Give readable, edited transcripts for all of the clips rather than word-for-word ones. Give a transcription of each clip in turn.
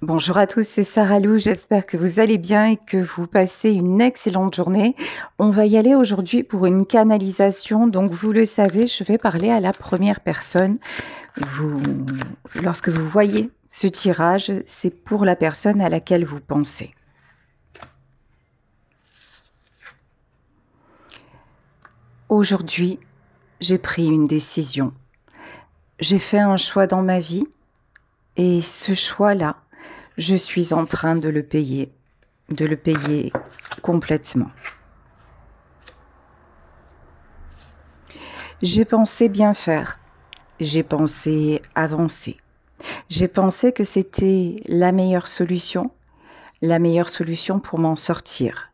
Bonjour à tous, c'est Sarah Lou, j'espère que vous allez bien et que vous passez une excellente journée. On va y aller aujourd'hui pour une canalisation, donc vous le savez, je vais parler à la première personne. Lorsque vous voyez ce tirage, c'est pour la personne à laquelle vous pensez. Aujourd'hui, j'ai pris une décision. J'ai fait un choix dans ma vie et ce choix-là, je suis en train de le payer complètement. J'ai pensé bien faire, j'ai pensé avancer, j'ai pensé que c'était la meilleure solution pour m'en sortir,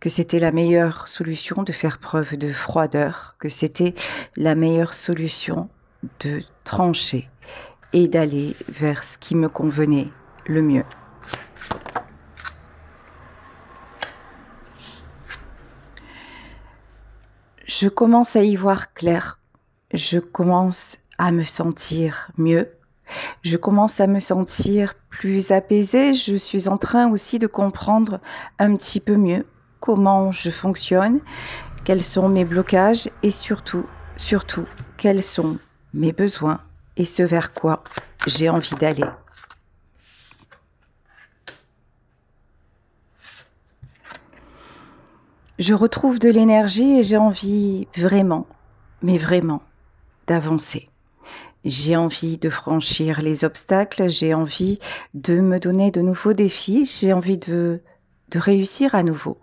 que c'était la meilleure solution de faire preuve de froideur, que c'était la meilleure solution de trancher et d'aller vers ce qui me convenait le mieux. Je commence à y voir clair, je commence à me sentir mieux, je commence à me sentir plus apaisée, je suis en train aussi de comprendre un petit peu mieux comment je fonctionne, quels sont mes blocages et surtout, quels sont mes besoins et ce vers quoi j'ai envie d'aller. Je retrouve de l'énergie et j'ai envie vraiment, mais vraiment, d'avancer. J'ai envie de franchir les obstacles, j'ai envie de me donner de nouveaux défis, j'ai envie de réussir à nouveau.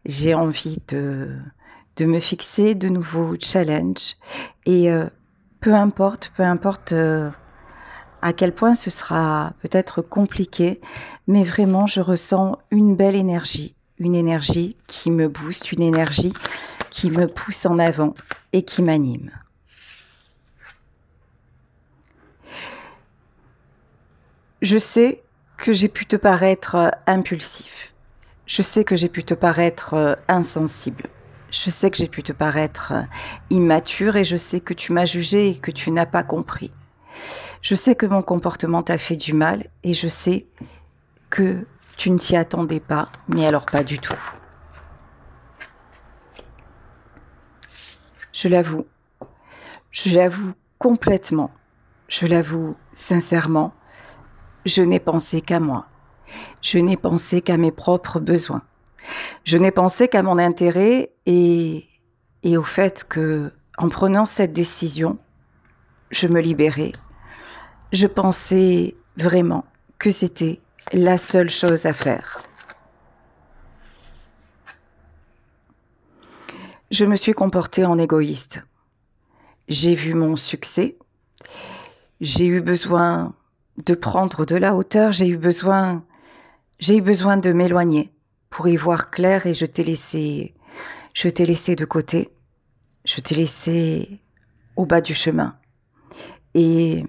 J'ai envie de me fixer de nouveaux challenges et peu importe à quel point ce sera peut-être compliqué, mais vraiment je ressens une belle énergie, une énergie qui me booste, une énergie qui me pousse en avant et qui m'anime. Je sais que j'ai pu te paraître impulsif. Je sais que j'ai pu te paraître insensible. Je sais que j'ai pu te paraître immature et je sais que tu m'as jugé et que tu n'as pas compris. Je sais que mon comportement t'a fait du mal et je sais que tu ne t'y attendais pas, mais alors pas du tout. Je l'avoue complètement, je l'avoue sincèrement, je n'ai pensé qu'à moi. Je n'ai pensé qu'à mes propres besoins. Je n'ai pensé qu'à mon intérêt et au fait que, en prenant cette décision, je me libérais. Je pensais vraiment que c'était la seule chose à faire. Je me suis comportée en égoïste. J'ai vu mon succès. J'ai eu besoin de prendre de la hauteur. J'ai eu besoin de m'éloigner pour y voir clair et je t'ai laissé de côté. Je t'ai laissé au bas du chemin. Et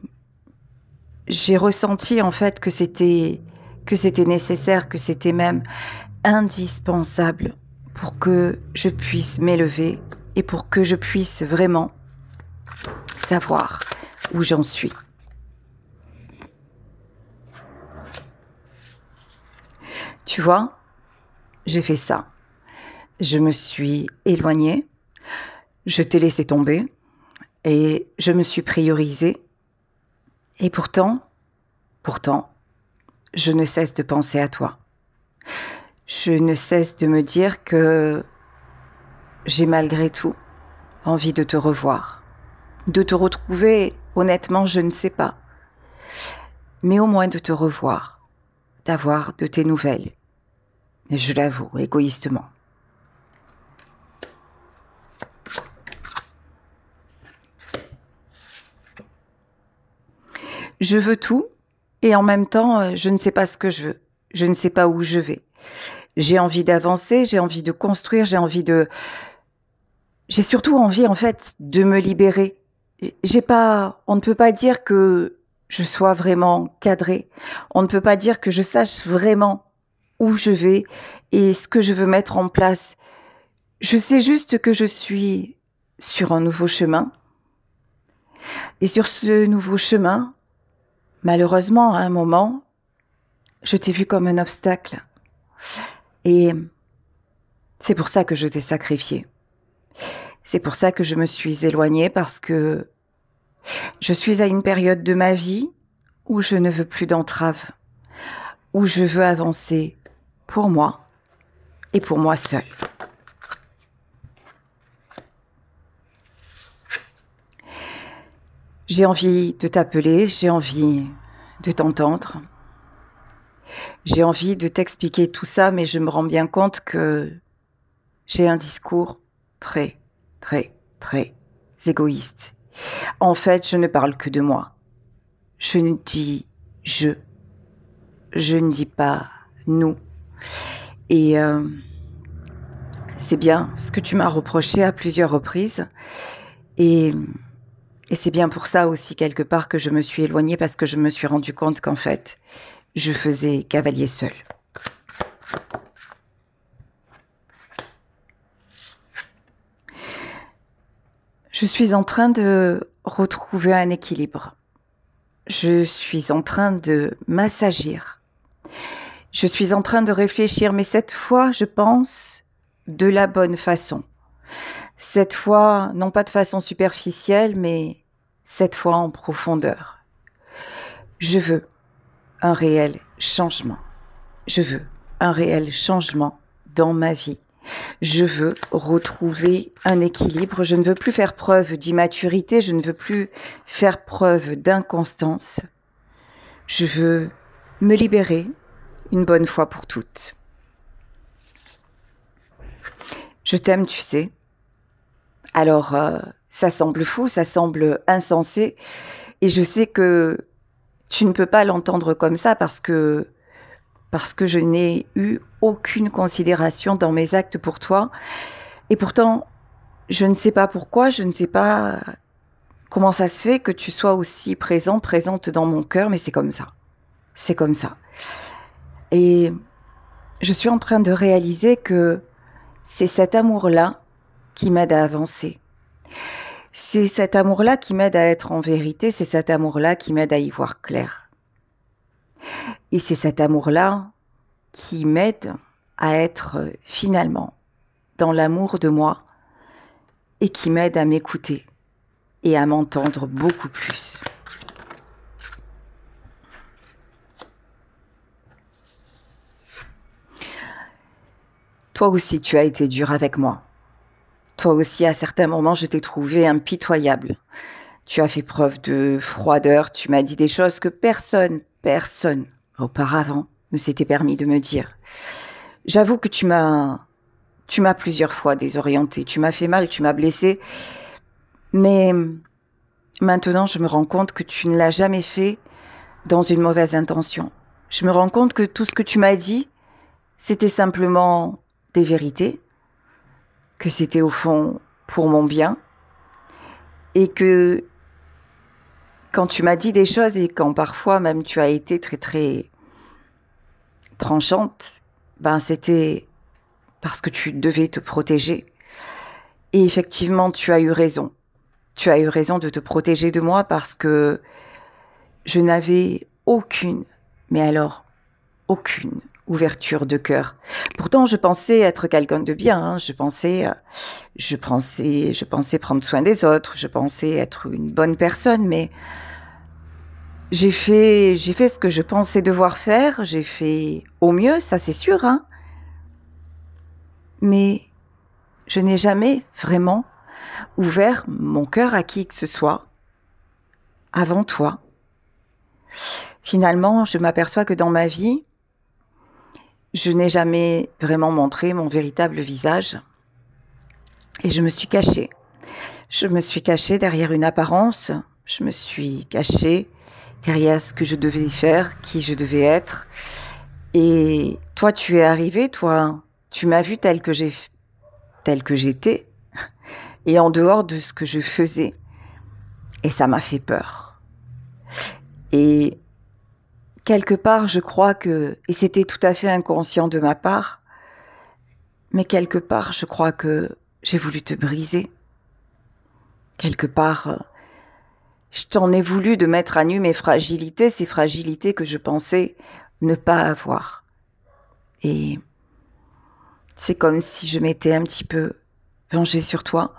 j'ai ressenti en fait que c'était nécessaire, que c'était même indispensable pour que je puisse m'élever et pour que je puisse vraiment savoir où j'en suis. Tu vois, j'ai fait ça. Je me suis éloignée, je t'ai laissé tomber et je me suis priorisée. Et pourtant, je ne cesse de penser à toi. Je ne cesse de me dire que j'ai malgré tout envie de te revoir. De te retrouver, honnêtement, je ne sais pas. Mais au moins de te revoir, d'avoir de tes nouvelles. Et je l'avoue, égoïstement. Je veux tout et en même temps, je ne sais pas ce que je veux. Je ne sais pas où je vais. J'ai envie d'avancer, j'ai envie de construire, j'ai surtout envie, en fait, de me libérer. On ne peut pas dire que je sois vraiment cadrée. On ne peut pas dire que je sache vraiment où je vais et ce que je veux mettre en place. Je sais juste que je suis sur un nouveau chemin. Et sur ce nouveau chemin, malheureusement, à un moment, je t'ai vu comme un obstacle. Et c'est pour ça que je t'ai sacrifié. C'est pour ça que je me suis éloignée, parce que je suis à une période de ma vie où je ne veux plus d'entrave, où je veux avancer pour moi et pour moi seule. J'ai envie de t'appeler, j'ai envie de t'entendre. J'ai envie de t'expliquer tout ça, mais je me rends bien compte que j'ai un discours très, très, très égoïste. En fait, je ne parle que de moi. Je ne dis je ne dis pas nous. Et c'est bien ce que tu m'as reproché à plusieurs reprises. Et c'est bien pour ça aussi, quelque part, que je me suis éloignée, parce que je me suis rendu compte qu'en fait, je faisais cavalier seul. Je suis en train de retrouver un équilibre. Je suis en train de m'assagir. Je suis en train de réfléchir, mais cette fois, je pense de la bonne façon. Cette fois, non pas de façon superficielle, mais cette fois en profondeur. Je veux un réel changement. Je veux un réel changement dans ma vie. Je veux retrouver un équilibre. Je ne veux plus faire preuve d'immaturité. Je ne veux plus faire preuve d'inconstance. Je veux me libérer une bonne fois pour toutes. Je t'aime, tu sais. Alors, ça semble fou, ça semble insensé. Et je sais que tu ne peux pas l'entendre comme ça, parce que je n'ai eu aucune considération dans mes actes pour toi. Et pourtant, je ne sais pas pourquoi, je ne sais pas comment ça se fait que tu sois aussi présente dans mon cœur, mais c'est comme ça. C'est comme ça. Et je suis en train de réaliser que c'est cet amour-là qui m'aide à avancer. C'est cet amour-là qui m'aide à être en vérité, c'est cet amour-là qui m'aide à y voir clair. Et c'est cet amour-là qui m'aide à être finalement dans l'amour de moi et qui m'aide à m'écouter et à m'entendre beaucoup plus. Toi aussi, tu as été dur avec moi. Toi aussi, à certains moments, je t'ai trouvé impitoyable. Tu as fait preuve de froideur, tu m'as dit des choses que personne auparavant ne s'était permis de me dire. J'avoue que tu m'as plusieurs fois désorientée, tu m'as fait mal, tu m'as blessée, mais maintenant je me rends compte que tu ne l'as jamais fait dans une mauvaise intention. Je me rends compte que tout ce que tu m'as dit, c'était simplement des vérités, que c'était au fond pour mon bien, et que quand tu m'as dit des choses et quand parfois même tu as été très très tranchante, c'était parce que tu devais te protéger. Et effectivement, tu as eu raison. Tu as eu raison de te protéger de moi, parce que je n'avais aucune, mais alors aucune ouverture de cœur. Pourtant, je pensais être quelqu'un de bien, hein. Je pensais prendre soin des autres, je pensais être une bonne personne, mais j'ai fait ce que je pensais devoir faire, j'ai fait au mieux, ça c'est sûr, hein. Mais je n'ai jamais vraiment ouvert mon cœur à qui que ce soit avant toi. Finalement, je m'aperçois que dans ma vie, je n'ai jamais vraiment montré mon véritable visage. Et je me suis cachée. Je me suis cachée derrière une apparence. Je me suis cachée derrière ce que je devais faire, qui je devais être. Et toi, tu es arrivé, toi, tu m'as vu tel que j'étais, et en dehors de ce que je faisais. Et ça m'a fait peur. Et quelque part, je crois que, et c'était tout à fait inconscient de ma part, mais quelque part, je crois que j'ai voulu te briser. Quelque part, je t'en ai voulu de mettre à nu mes fragilités, ces fragilités que je pensais ne pas avoir. Et c'est comme si je m'étais un petit peu vengée sur toi,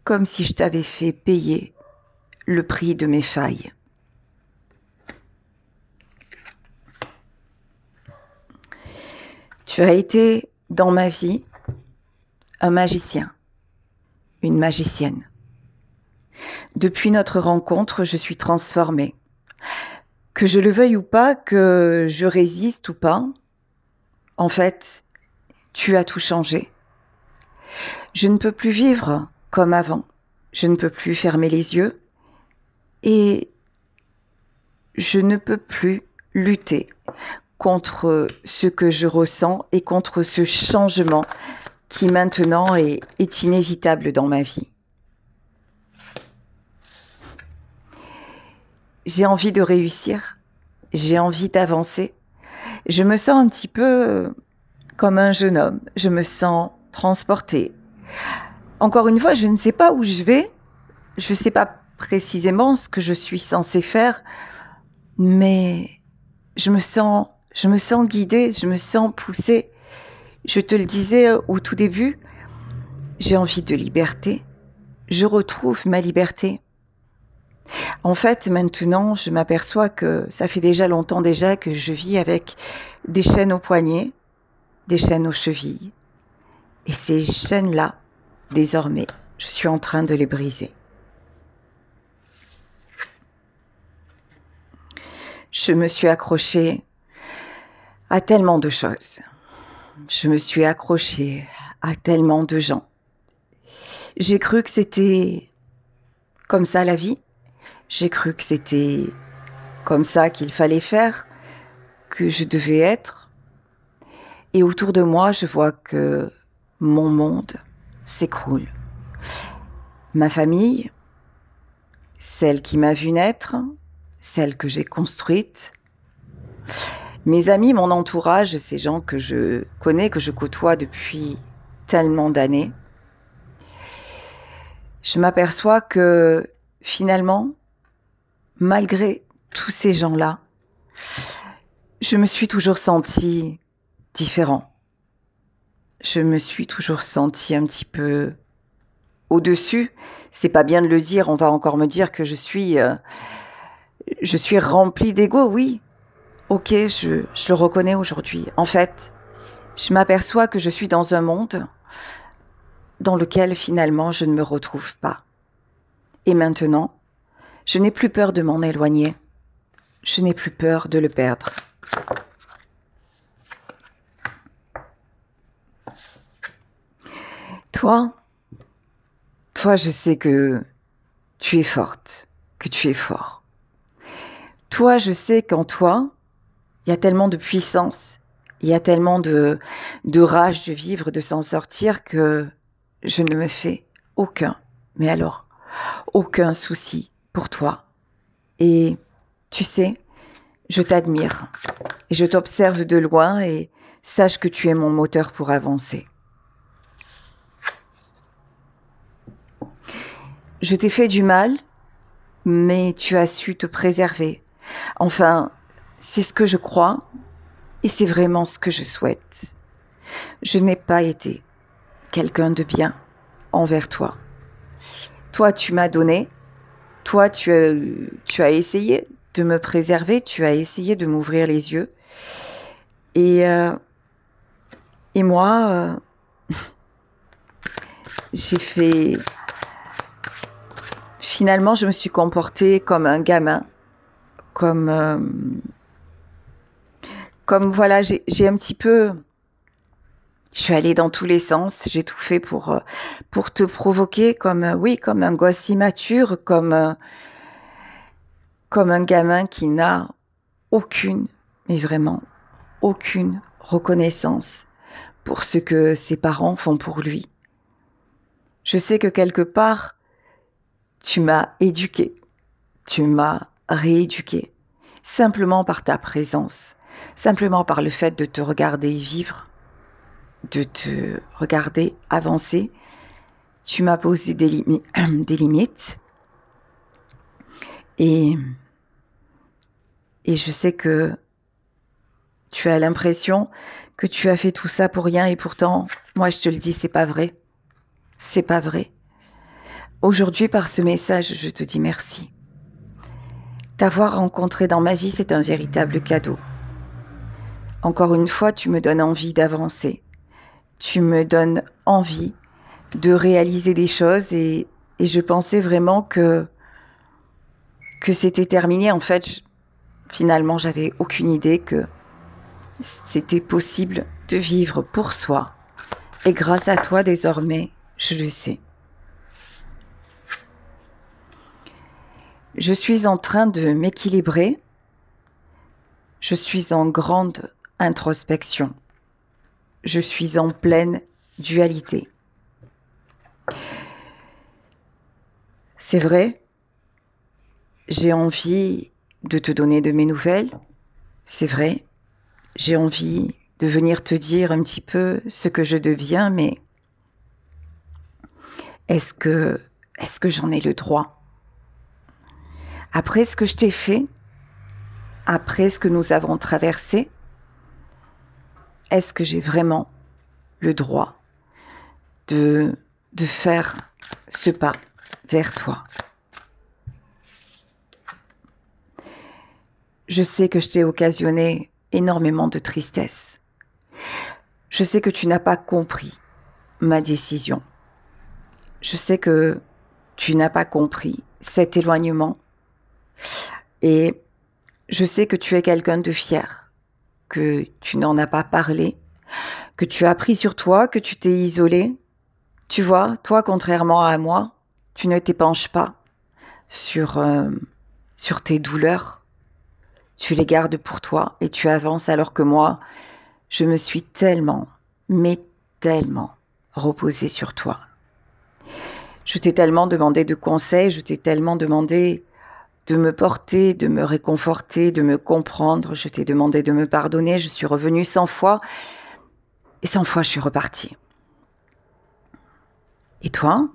comme si je t'avais fait payer le prix de mes failles. Tu as été dans ma vie un magicien, une magicienne. Depuis notre rencontre, je suis transformée. Que je le veuille ou pas, que je résiste ou pas, en fait, tu as tout changé. Je ne peux plus vivre comme avant. Je ne peux plus fermer les yeux et je ne peux plus lutter contre ce que je ressens et contre ce changement qui maintenant est inévitable dans ma vie. J'ai envie de réussir, j'ai envie d'avancer. Je me sens un petit peu comme un jeune homme, je me sens transportée. Encore une fois, je ne sais pas où je vais, je ne sais pas précisément ce que je suis censée faire, mais je me sens guidée, je me sens poussée. Je te le disais au tout début, j'ai envie de liberté, je retrouve ma liberté. En fait, maintenant, je m'aperçois que ça fait déjà longtemps déjà que je vis avec des chaînes aux poignets, des chaînes aux chevilles. Et ces chaînes-là, désormais, je suis en train de les briser. Je me suis accrochée à tellement de choses. Je me suis accrochée à tellement de gens. J'ai cru que c'était comme ça la vie. J'ai cru que c'était comme ça qu'il fallait faire, que je devais être. Et autour de moi, je vois que mon monde s'écroule. Ma famille, celle qui m'a vue naître, celle que j'ai construite, mes amis, mon entourage, ces gens que je connais, que je côtoie depuis tellement d'années, je m'aperçois que finalement, malgré tous ces gens-là, je me suis toujours sentie différent. Je me suis toujours sentie un petit peu au-dessus. C'est pas bien de le dire, on va encore me dire que je suis remplie d'ego, oui. Ok, je le reconnais aujourd'hui. En fait, je m'aperçois que je suis dans un monde dans lequel finalement je ne me retrouve pas. Et maintenant, je n'ai plus peur de m'en éloigner. Je n'ai plus peur de le perdre. Toi, je sais que tu es forte, que tu es fort. Toi, je sais qu'en toi, il y a tellement de puissance, il y a tellement de rage de vivre, de s'en sortir que je ne me fais mais alors, aucun souci pour toi. Et tu sais, je t'admire et je t'observe de loin et sache que tu es mon moteur pour avancer. Je t'ai fait du mal, mais tu as su te préserver. Enfin, c'est ce que je crois et c'est vraiment ce que je souhaite. Je n'ai pas été quelqu'un de bien envers toi. Toi, tu m'as donné. Toi, tu as essayé de me préserver. Tu as essayé de m'ouvrir les yeux. Et moi, j'ai fait... Finalement, je me suis comportée comme un gamin. Comme voilà, j'ai un petit peu... Je suis allée dans tous les sens, j'ai tout fait pour te provoquer comme un gosse immature, comme un gamin qui n'a aucune, mais vraiment aucune reconnaissance pour ce que ses parents font pour lui. Je sais que quelque part, tu m'as éduqué, tu m'as rééduqué, simplement par ta présence, simplement par le fait de te regarder vivre, de te regarder avancer. Tu m'as posé des limites et je sais que Tu as l'impression que tu as fait tout ça pour rien et pourtant, moi je te le dis, c'est pas vrai. C'est pas vrai. Aujourd'hui, par ce message, je te dis merci. T'avoir rencontré dans ma vie, c'est un véritable cadeau. Encore une fois, tu me donnes envie d'avancer. Tu me donnes envie de réaliser des choses et je pensais vraiment que c'était terminé. En fait, finalement, j'avais aucune idée que c'était possible de vivre pour soi. Et grâce à toi, désormais, je le sais. Je suis en train de m'équilibrer. Je suis en grande introspection. Je suis en pleine dualité. C'est vrai, j'ai envie de te donner de mes nouvelles. C'est vrai, j'ai envie de venir te dire un petit peu ce que je deviens, mais est-ce que j'en ai le droit? Après ce que je t'ai fait, après ce que nous avons traversé, est-ce que j'ai vraiment le droit de faire ce pas vers toi? Je sais que je t'ai occasionné énormément de tristesse. Je sais que tu n'as pas compris ma décision. Je sais que tu n'as pas compris cet éloignement. Et je sais que tu es quelqu'un de fier, que tu n'en as pas parlé, que tu as pris sur toi, que tu t'es isolé. Tu vois, toi, contrairement à moi, tu ne t'épanches pas sur tes douleurs. Tu les gardes pour toi et tu avances alors que moi, je me suis tellement, mais tellement reposée sur toi. Je t'ai tellement demandé de conseils, je t'ai tellement demandé de me porter, de me réconforter, de me comprendre. Je t'ai demandé de me pardonner. Je suis revenue 100 fois et 100 fois je suis repartie. Et toi,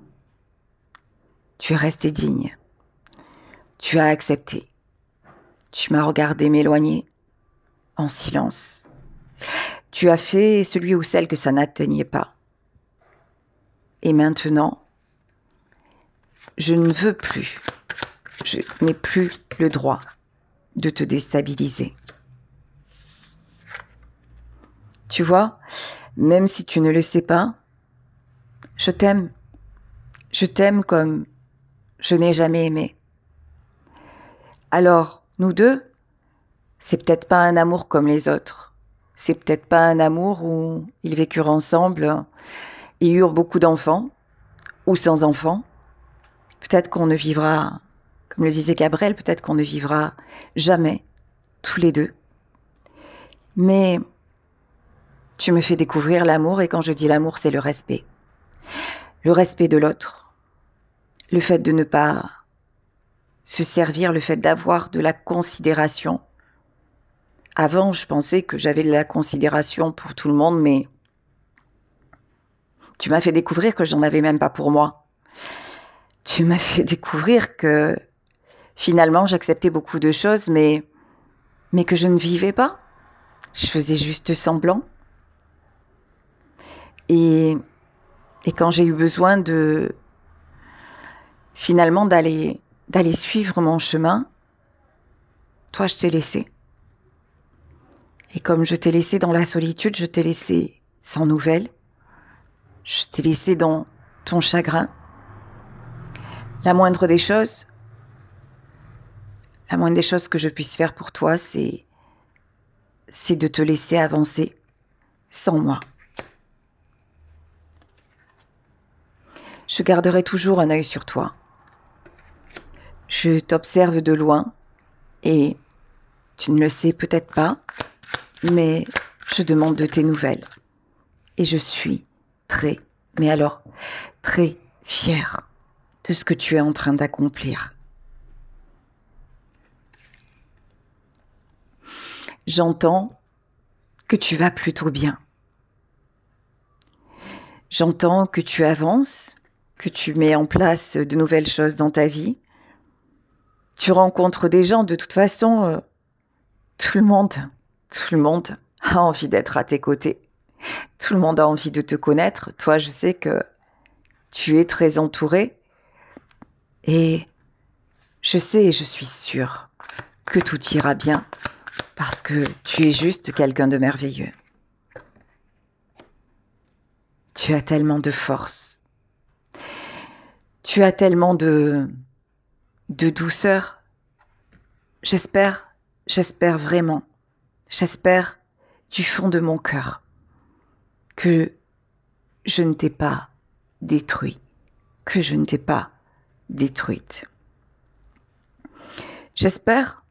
tu es resté digne. Tu as accepté. Tu m'as regardé m'éloigner en silence. Tu as fait celui ou celle que ça n'atteignait pas. Et maintenant, je ne veux plus, je n'ai plus le droit de te déstabiliser. Tu vois, même si tu ne le sais pas, je t'aime. Je t'aime comme je n'ai jamais aimé. Alors, nous deux, c'est peut-être pas un amour comme les autres. C'est peut-être pas un amour où ils vécurent ensemble et eurent beaucoup d'enfants, ou sans enfants. Peut-être qu'on ne vivra, comme le disait Gabriel, peut-être qu'on ne vivra jamais, tous les deux. Mais tu me fais découvrir l'amour, et quand je dis l'amour, c'est le respect. Le respect de l'autre. Le fait de ne pas se servir, le fait d'avoir de la considération. Avant, je pensais que j'avais de la considération pour tout le monde, mais tu m'as fait découvrir que j'en avais même pas pour moi. Tu m'as fait découvrir que finalement, j'acceptais beaucoup de choses, mais que je ne vivais pas. Je faisais juste semblant. Et quand j'ai eu besoin finalement d'aller suivre mon chemin, toi, je t'ai laissé. Et comme je t'ai laissé dans la solitude, je t'ai laissé sans nouvelles. Je t'ai laissé dans ton chagrin. La moindre des choses que je puisse faire pour toi, c'est de te laisser avancer sans moi. Je garderai toujours un œil sur toi. Je t'observe de loin et tu ne le sais peut-être pas, mais je demande de tes nouvelles. Et je suis très, mais alors très fière de ce que tu es en train d'accomplir. J'entends que tu vas plutôt bien. J'entends que tu avances, que tu mets en place de nouvelles choses dans ta vie. Tu rencontres des gens, de toute façon, tout le monde Tout le monde a envie d'être à tes côtés. Tout le monde a envie de te connaître. Toi, je sais que tu es très entouré. Et je sais et je suis sûre que tout ira bien parce que tu es juste quelqu'un de merveilleux. Tu as tellement de force. Tu as tellement de douceur. J'espère vraiment, j'espère du fond de mon cœur que je ne t'ai pas détruit, que je ne t'ai pas détruite. J'espère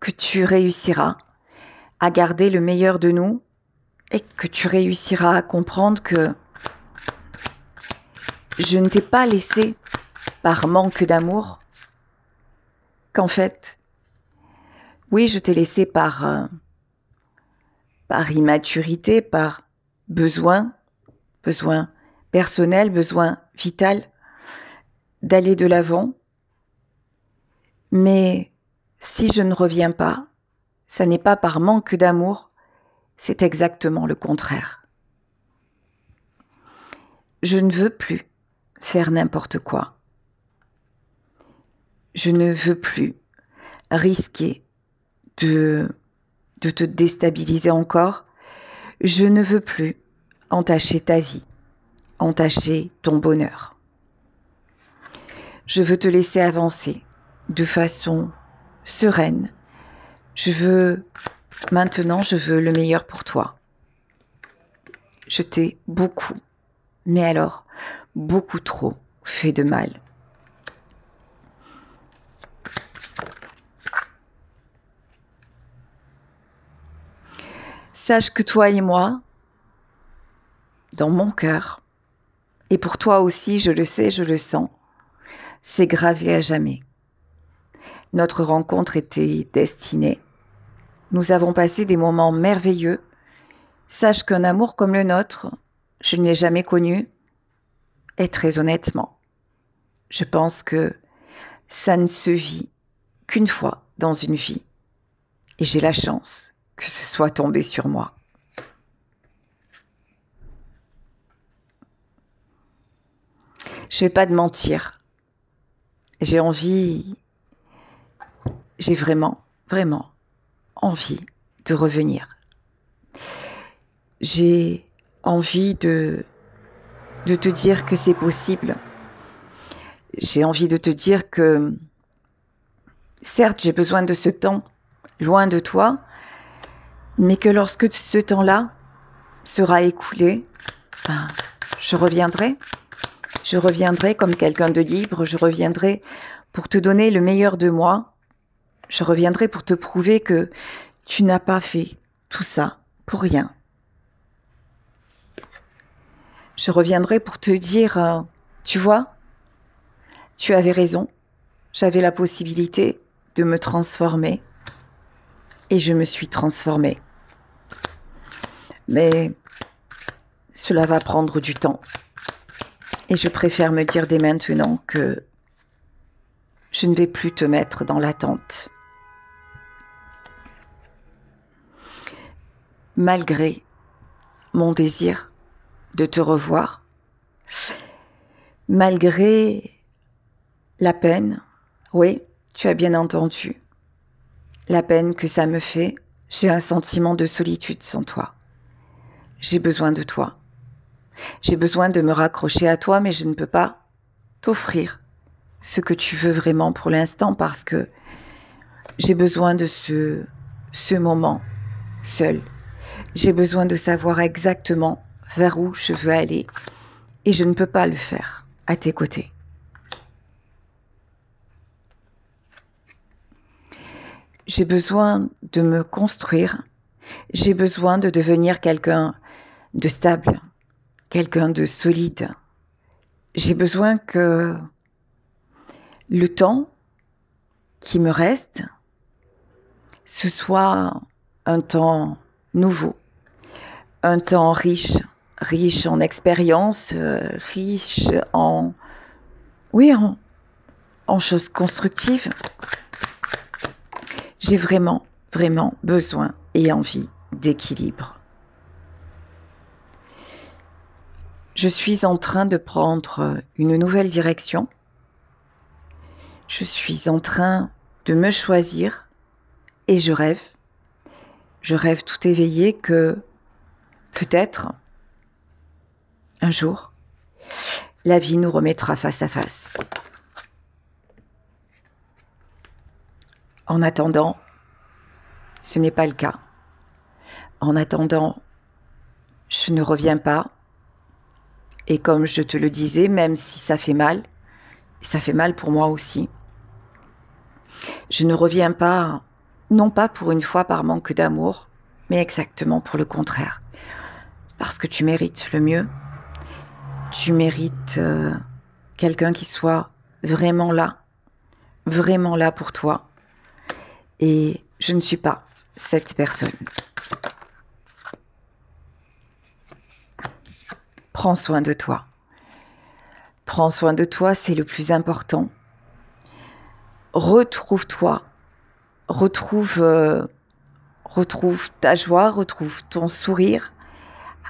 que tu réussiras à garder le meilleur de nous et que tu réussiras à comprendre que je ne t'ai pas laissé par manque d'amour, qu'en fait, oui, je t'ai laissé par immaturité, par besoin personnel, besoin vital d'aller de l'avant. Mais si je ne reviens pas, ça n'est pas par manque d'amour, c'est exactement le contraire. Je ne veux plus faire n'importe quoi. Je ne veux plus risquer de te déstabiliser encore. Je ne veux plus entacher ta vie, entacher ton bonheur. Je veux te laisser avancer de façon sereine. Maintenant, je veux le meilleur pour toi. Je t'ai beaucoup, mais alors beaucoup trop fait de mal. Sache que toi et moi, dans mon cœur, et pour toi aussi, je le sais, je le sens, c'est gravé à jamais. Notre rencontre était destinée. Nous avons passé des moments merveilleux. Sache qu'un amour comme le nôtre, je ne l'ai jamais connu. Et très honnêtement, je pense que ça ne se vit qu'une fois dans une vie. Et j'ai la chance que ce soit tombé sur moi. Je vais pas te mentir. J'ai vraiment envie de revenir. J'ai envie de te dire que c'est possible. J'ai envie de te dire que, certes, j'ai besoin de ce temps loin de toi, mais que lorsque ce temps-là sera écoulé, je reviendrai. Je reviendrai comme quelqu'un de libre, je reviendrai pour te donner le meilleur de moi. Je reviendrai pour te prouver que tu n'as pas fait tout ça pour rien. Je reviendrai pour te dire, tu vois, tu avais raison, j'avais la possibilité de me transformer et je me suis transformée. Mais cela va prendre du temps et je préfère me dire dès maintenant que je ne vais plus te mettre dans l'attente. Malgré mon désir de te revoir, malgré la peine, oui, tu as bien entendu, la peine que ça me fait, j'ai un sentiment de solitude sans toi. J'ai besoin de toi. J'ai besoin de me raccrocher à toi, mais je ne peux pas t'offrir ce que tu veux vraiment pour l'instant parce que j'ai besoin de ce moment seul. J'ai besoin de savoir exactement vers où je veux aller et je ne peux pas le faire à tes côtés. J'ai besoin de me construire, j'ai besoin de devenir quelqu'un de stable, quelqu'un de solide. J'ai besoin que le temps qui me reste, ce soit un temps nouveau, un temps riche en expérience, riche en choses constructives. J'ai vraiment vraiment besoin et envie d'équilibre. Je suis en train de prendre une nouvelle direction. Je suis en train de me choisir et je rêve. Je rêve tout éveillé que peut-être un jour, la vie nous remettra face à face. En attendant, ce n'est pas le cas. En attendant, je ne reviens pas. Et comme je te le disais, même si ça fait mal, et ça fait mal pour moi aussi, je ne reviens pas, non pas pour une fois par manque d'amour, mais exactement pour le contraire. Parce que tu mérites le mieux. Tu mérites quelqu'un qui soit vraiment là pour toi. Et je ne suis pas cette personne. Prends soin de toi. Prends soin de toi, c'est le plus important. Retrouve-toi. Retrouve ta joie, retrouve ton sourire.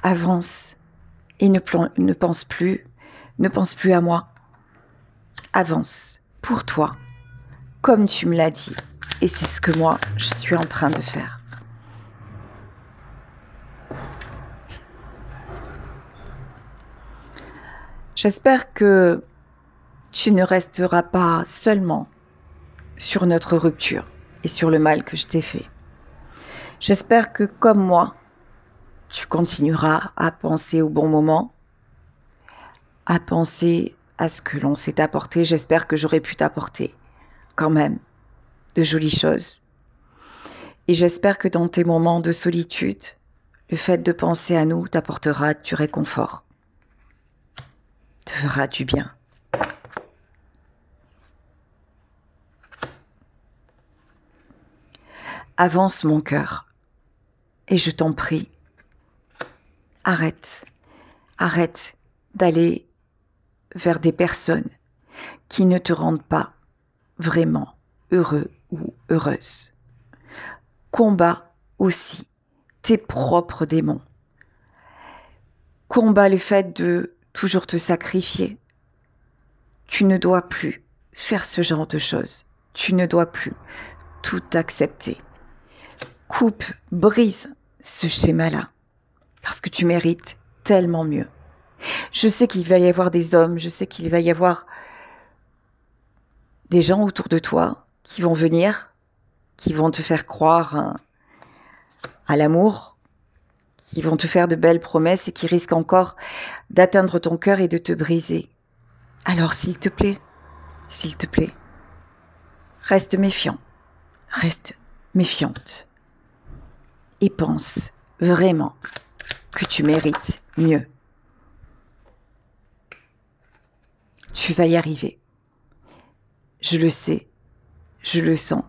Avance. Et ne pense plus à moi. Avance pour toi, comme tu me l'as dit. Et c'est ce que moi, je suis en train de faire. J'espère que tu ne resteras pas seulement sur notre rupture et sur le mal que je t'ai fait. J'espère que, comme moi, tu continueras à penser au bon moment, à penser à ce que l'on s'est apporté. J'espère que j'aurai pu t'apporter quand même de jolies choses. Et j'espère que dans tes moments de solitude, le fait de penser à nous t'apportera du réconfort, te fera du bien. Avance mon cœur, et je t'en prie, arrête d'aller vers des personnes qui ne te rendent pas vraiment heureux ou heureuse. Combat aussi tes propres démons. Combat le fait de toujours te sacrifier. Tu ne dois plus faire ce genre de choses. Tu ne dois plus tout accepter. Coupe, brise ce schéma-là, parce que tu mérites tellement mieux. Je sais qu'il va y avoir des hommes, je sais qu'il va y avoir des gens autour de toi qui vont venir, qui vont te faire croire à l'amour, qui vont te faire de belles promesses et qui risquent encore d'atteindre ton cœur et de te briser. Alors s'il te plaît, reste méfiant, reste méfiante et pense vraiment que tu mérites mieux. Tu vas y arriver. Je le sais, je le sens.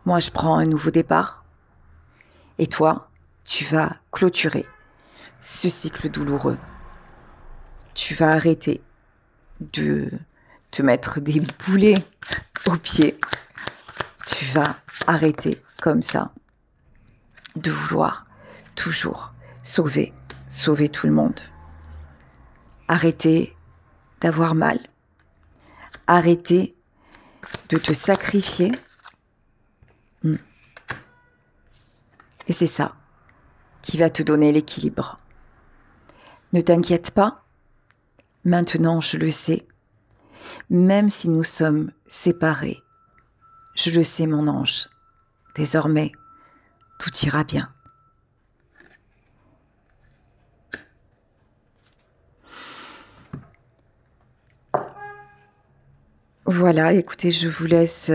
Moi, je prends un nouveau départ. Et toi, tu vas clôturer ce cycle douloureux. Tu vas arrêter de te mettre des boulets aux pieds. Tu vas arrêter comme ça de vouloir toujours sauver tout le monde. Arrêter d'avoir mal. Arrêter de te sacrifier. Et c'est ça qui va te donner l'équilibre. Ne t'inquiète pas. Maintenant, je le sais. Même si nous sommes séparés, je le sais, mon ange. Désormais, tout ira bien. Voilà, écoutez, je vous laisse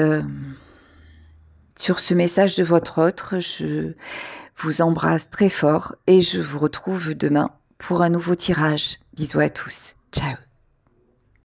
sur ce message de votre autre. Je vous embrasse très fort et je vous retrouve demain pour un nouveau tirage. Bisous à tous. Ciao.